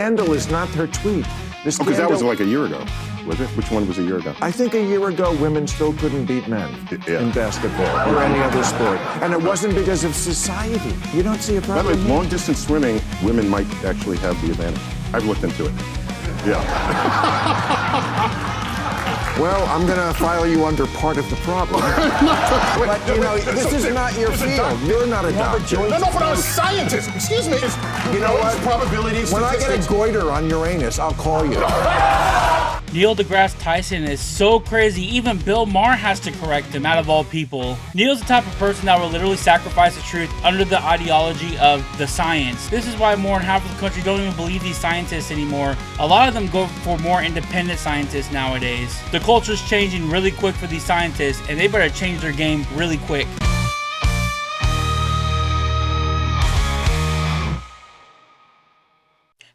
Scandal is not her tweet. Because that was like a year ago, was it? Which one was a year ago? I think a year ago, women still couldn't beat men in basketball or any other sport. And it wasn't because of society. You don't see a problem. By the way, long-distance swimming, women might actually have the advantage. I've looked into it. Yeah. Well, I'm going to file you under part of the problem. But, you know, this is not your field. You're not a doctor. No, but I'm a scientist. Excuse me. You know what? Probabilities, when I get a goiter on Uranus, I'll call you. Neil deGrasse Tyson is so crazy, even Bill Maher has to correct him, out of all people. Neil's the type of person that will literally sacrifice the truth under the ideology of the science. This is why more than half of the country don't even believe these scientists anymore. A lot of them go for more independent scientists nowadays. The culture's changing really quick for these scientists, and they better change their game really quick.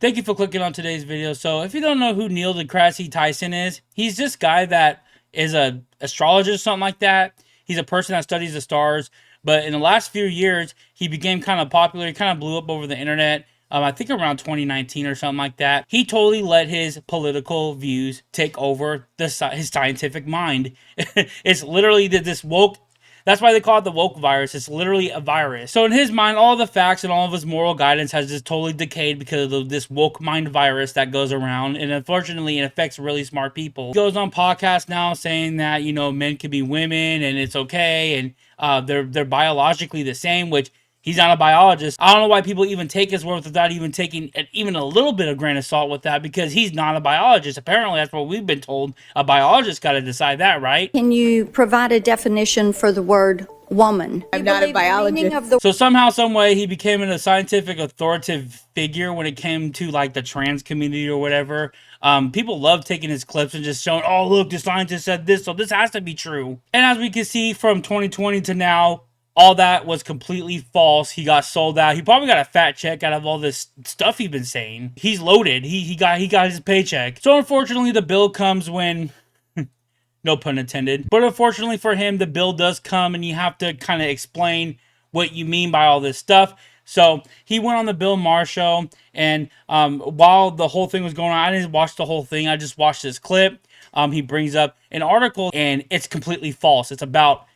Thank you for clicking on today's video. So if you don't know who Neil deGrasse Tyson is, he's this guy that is an astrologist or something like that. He's a person that studies the stars. But in the last few years, he became kind of popular. He kind of blew up over the internet. I think around 2019 or something like that. He totally let his political views take over his scientific mind. It's literally this woke... That's why they call it the woke virus. It's literally a virus. So in his mind, all the facts and all of his moral guidance has just totally decayed because of this woke mind virus that goes around. And unfortunately, it affects really smart people. He goes on podcasts now saying that, you know, men can be women and it's okay. And they're biologically the same, which he's not a biologist. I don't know why people even take his word without even taking even a little bit of grain of salt with that, because he's not a biologist. Apparently, that's what we've been told. A biologist got to decide that, right? Can you provide a definition for the word woman? I'm not a biologist. So somehow, some way, he became a scientific authoritative figure when it came to like the trans community or whatever. People love taking his clips and just showing, oh, look, the scientist said this, so this has to be true. And as we can see from 2020 to now, all that was completely false. He got sold out. He probably got a fat check out of all this stuff he's been saying. He's loaded. He got his paycheck. So unfortunately, the bill comes when, no pun intended. But unfortunately for him, the bill does come, and you have to kind of explain what you mean by all this stuff. So he went on the Bill Maher show, and while the whole thing was going on, I didn't watch the whole thing. I just watched this clip. He brings up an article, and it's completely false. It's about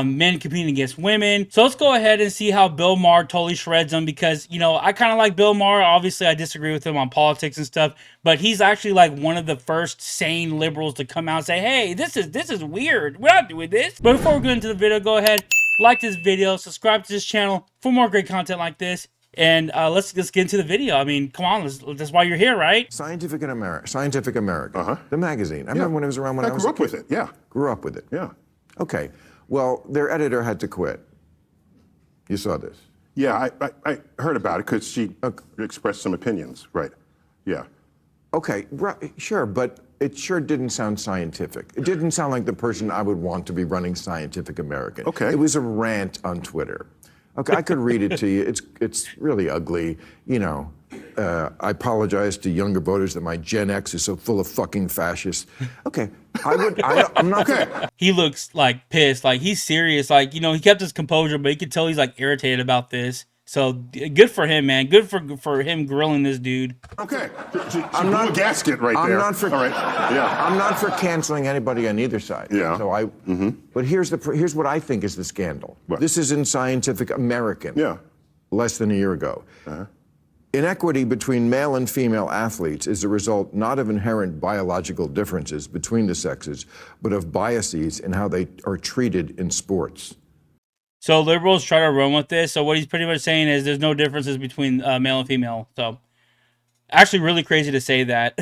men competing against women. So let's go ahead and see how Bill Maher totally shreds them, because, you know, I kind of like Bill Maher. Obviously, I disagree with him on politics and stuff, but he's actually like one of the first sane liberals to come out and say, hey, this is weird. We're not doing this. But before we go into the video, go ahead, like this video, subscribe to this channel for more great content like this. And let's get into the video. I mean, come on, that's why you're here, right? Scientific American, the magazine. I remember when it was around when I was grew up with it, yeah. Grew up with it. Yeah. Okay. Well, their editor had to quit. You saw this. Yeah, I heard about it because she expressed some opinions, right? Yeah. Okay, sure, but it sure didn't sound scientific. It didn't sound like the person I would want to be running Scientific American. Okay. It was a rant on Twitter. Okay, I could read it to you. It's really ugly. You know, I apologize to younger voters that my Gen X is so full of fucking fascists. Okay, I'm not. Okay. He looks like pissed, like he's serious. Like, you know, he kept his composure, but you could tell he's like irritated about this. So good for him, man. Good for him grilling this dude. Okay. I'm not a gasket right there. All right. Yeah. I'm not for canceling anybody on either side. Yeah. So But here's what I think is the scandal. What? This is in Scientific American. Yeah. Less than a year ago. Inequity between male and female athletes is the result not of inherent biological differences between the sexes, but of biases in how they are treated in sports. So liberals try to run with this. So what he's pretty much saying is there's no differences between male and female. So actually really crazy to say that.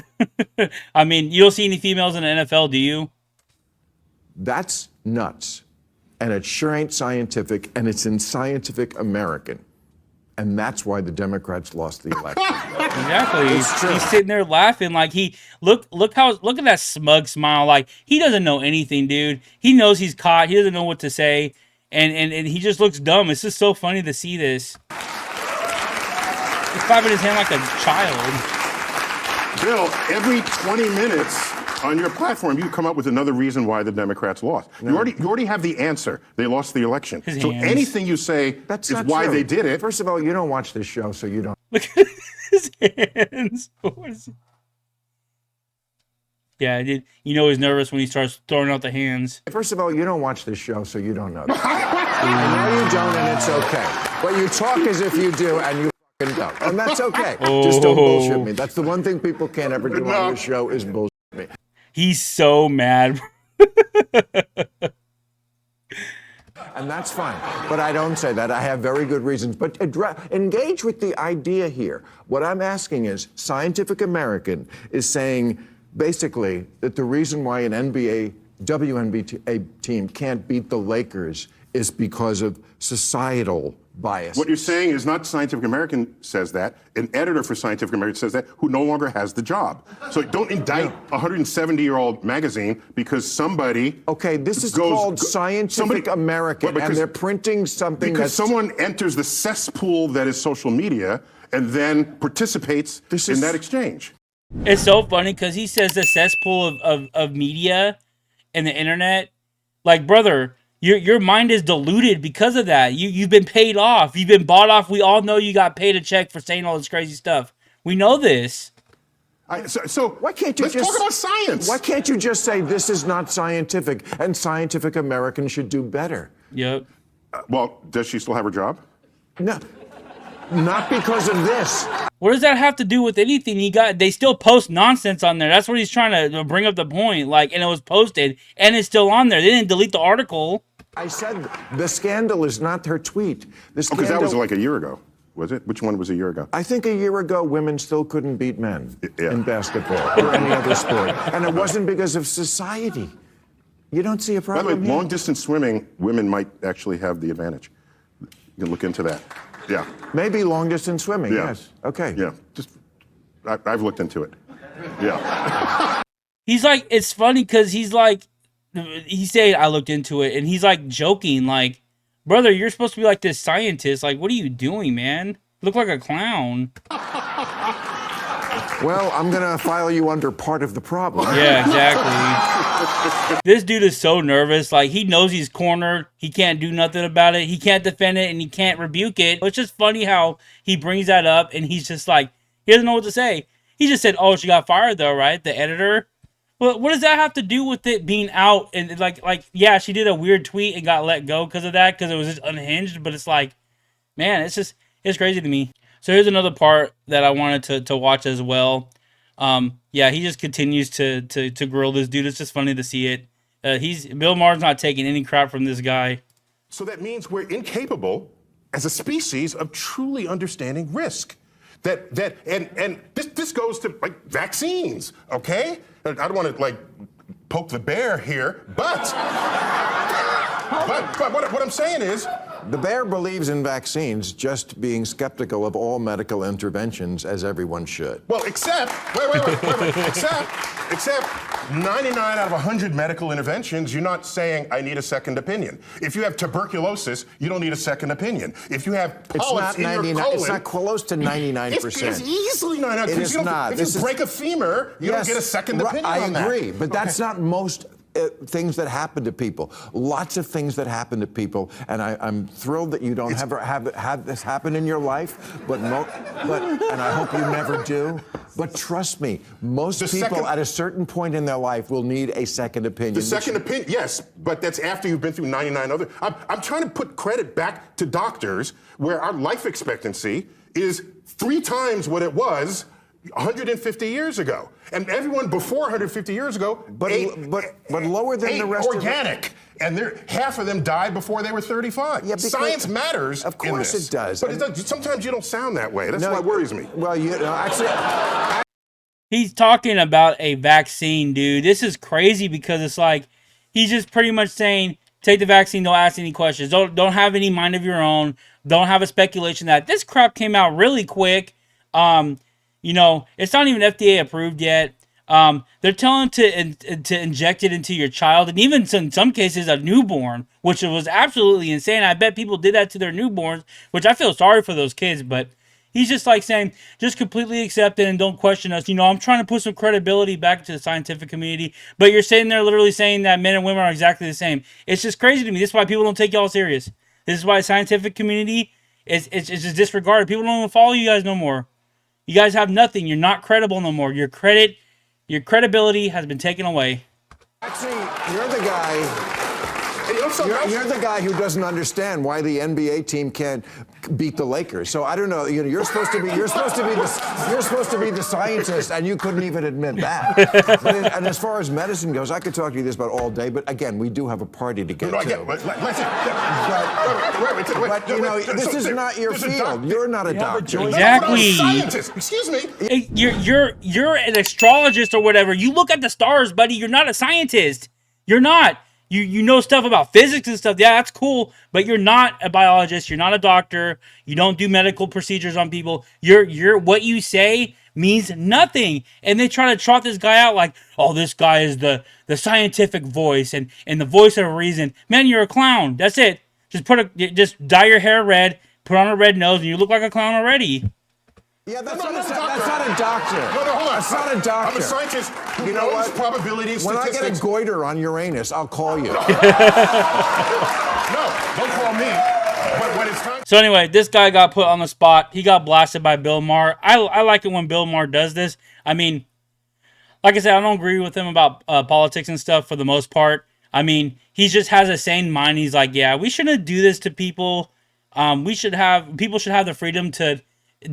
I mean, you don't see any females in the NFL, do you? That's nuts. And it sure ain't scientific, and it's in Scientific American. And that's why the Democrats lost the election. Exactly. He's sitting there laughing like look at that smug smile. Like, he doesn't know anything, dude. He knows he's caught. He doesn't know what to say. And he just looks dumb. It's just so funny to see this. He's clapping his hand like a child. Bill, every 20 minutes, on your platform, you come up with another reason why the Democrats lost. You already have the answer. They lost the election. So hands. anything you say That's is not why true. they did it. First of all, you don't watch this show, so you don't. Look at his hands. What is it? Yeah, you know he's nervous when he starts throwing out the hands. First of all, you don't watch this show, so you don't know that. I know you don't, and it's okay. But you talk as if you do, and you fucking don't. And that's okay. Just don't bullshit me. That's the one thing people can't ever do on this show is bullshit me. He's so mad. And that's fine. But I don't say that. I have very good reasons. But engage with the idea here. What I'm asking is, Scientific American is saying, basically, that the reason why an WNBA team can't beat the Lakers is because of societal bias. What you're saying is not Scientific American says that. An editor for Scientific American says that who no longer has the job. So don't indict a 170-year-old magazine because somebody. Okay, this is called Scientific American, and they're printing something because someone enters the cesspool that is social media and then participates in that exchange. It's so funny because he says the cesspool of media and the internet. Like, brother, your mind is diluted because of that. You've been paid off. You've been bought off. We all know you got paid a check for saying all this crazy stuff. We know this. So why can't you let's talk about science? Why can't you just say this is not scientific and Scientific American should do better? Yep. Well, does she still have her job? No, not because of this. What does that have to do with anything? They still post nonsense on there. That's what he's trying to bring up the point. Like, and it was posted and it's still on there. They didn't delete the article. I said the scandal is not her tweet. The scandal, because that was like a year ago, was it? Which one was a year ago? I think a year ago, women still couldn't beat men in basketball or any other sport. And it wasn't because of society. You don't see a problem By the way, here? long-distance swimming, women might actually have the advantage. You can look into that. Yeah. Maybe long-distance swimming, Yeah. yes. Okay. Yeah. I've looked into it. Yeah. He's like, it's funny because he's like, he said, I looked into it, and he's like joking, like, brother, you're supposed to be like this scientist. Like, what are you doing, man? You look like a clown. Well, I'm going to file you under part of the problem. Yeah, exactly. This dude is so nervous. Like, he knows he's cornered. He can't do nothing about it. He can't defend it, and he can't rebuke it. It's just funny how he brings that up, and he's just like, he doesn't know what to say. He just said, oh, she got fired, though, right? The editor. But what does that have to do with it being out? And like, yeah, she did a weird tweet and got let go because of that, because it was just unhinged. But it's like, man, it's crazy to me. So here's another part that I wanted to watch as well. Yeah, he just continues to grill this dude. It's just funny to see it. Bill Maher's not taking any crap from this guy. So that means we're incapable as a species of truly understanding risk. And this goes to like vaccines, okay? I don't want to like poke the bear here, but what I'm saying is, the bear believes in vaccines, just being skeptical of all medical interventions, as everyone should. well, except 99 out of 100 medical interventions, you're not saying, I need a second opinion. If you have tuberculosis, you don't need a second opinion. If you have polyps in your colon... It's not close to 99%. It's easily 99%. It is not. If you break a femur, you don't get a second opinion on that. I agree, but that's not most things that happen to people. Lots of things that happen to people, and I'm thrilled that you don't have this happen in your life, but and I hope you never do. But trust me, most people at a certain point in their life will need a second opinion. The second opinion, yes, but that's after you've been through 99 other. I'm trying to put credit back to doctors, where our life expectancy is 3 times what it was 150 years ago. And everyone before 150 years ago but lower than the rest organic. And half of them died before they were 35. Yeah, science matters. Of course it does. But sometimes you don't sound that way. That's what worries me. Well, actually... He's talking about a vaccine, dude. This is crazy because it's like, he's just pretty much saying, take the vaccine, don't ask any questions. Don't have any mind of your own. Don't have a speculation that this crap came out really quick. You know, it's not even FDA approved yet. They're telling to inject it into your child, and even in some cases a newborn, which was absolutely insane. I bet people did that to their newborns, which I feel sorry for those kids. But He's just like saying, just completely accept it and don't question us. You know, I'm trying to put some credibility back into the scientific community, but you're sitting there literally saying that men and women are exactly the same. It's just crazy to me. This is why people don't take y'all serious. This is why the scientific community is just disregarded. People don't even follow you guys no more. You guys have nothing. You're not credible no more. Your credibility has been taken away. Actually, you're the guy. Hey, You're the guy who doesn't understand why the NBA team can't beat the Lakers. So I don't know. You know, you're supposed to be the scientist, and you couldn't even admit that. And as far as medicine goes, I could talk to you this about all day. But again, we do have a party to get to. But you know, this is not your field. You're not a doctor. Exactly. Scientist. Excuse me. Hey, you're an astrologist or whatever. You look at the stars, buddy. You're not a scientist. You're not. You know stuff about physics and stuff. Yeah, that's cool. But you're not a biologist. You're not a doctor. You don't do medical procedures on people. You're what you say means nothing. And they try to trot this guy out like, oh, this guy is the scientific voice and the voice of reason. Man, you're a clown. That's it. Just dye your hair red, put on a red nose, and you look like a clown already. Yeah, that's not a doctor. No, hold on. That's not a doctor. I'm a scientist who knows probability, When I statistics. get a goiter on Uranus, I'll call you. No, don't call me. But when it's time. So anyway, this guy got put on the spot. He got blasted by Bill Maher. I like it when Bill Maher does this. I mean, like I said, I don't agree with him about politics and stuff for the most part. I mean, he just has a sane mind. He's like, yeah, we shouldn't do this to people. People should have the freedom to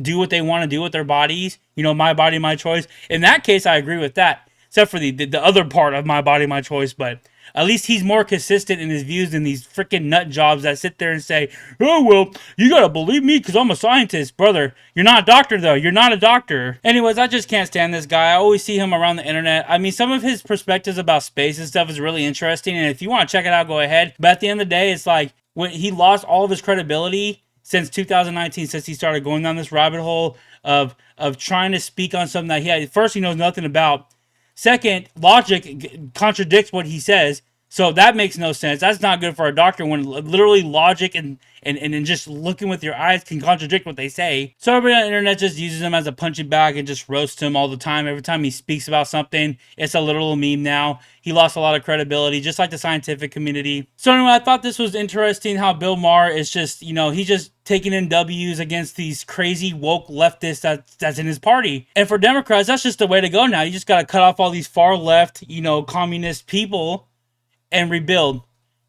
do what they want to do with their bodies. You know, my body, my choice. In that case, I agree with that. Except for the other part of my body, my choice. But at least he's more consistent in his views than these freaking nut jobs that sit there and say, oh, well, you gotta believe me because I'm a scientist. Brother, you're not a doctor, though. You're not a doctor. Anyways, I just can't stand this guy. I always see him around the internet. I mean, some of his perspectives about space and stuff is really interesting. And if you want to check it out, go ahead. But at the end of the day, it's like when he lost all of his credibility since 2019, since he started going down this rabbit hole of trying to speak on something that he knows nothing about. Second, logic contradicts what he says. So that makes no sense. That's not good for a doctor when literally logic and just looking with your eyes can contradict what they say. So everybody on the internet just uses him as a punching bag and just roasts him all the time. Every time he speaks about something, it's a literal meme now. He lost a lot of credibility, just like the scientific community. So anyway, I thought this was interesting how Bill Maher is just, you know, he's just taking in W's against these crazy woke leftists that's in his party. And for Democrats, that's just the way to go now. You just got to cut off all these far left, you know, communist people and rebuild.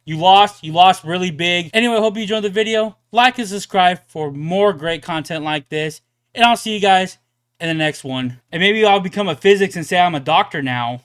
You lost really big. Anyway, hope you enjoyed the video. Like and subscribe for more great content like this. And I'll see you guys in the next one. And maybe I'll become a physics and say I'm a doctor now.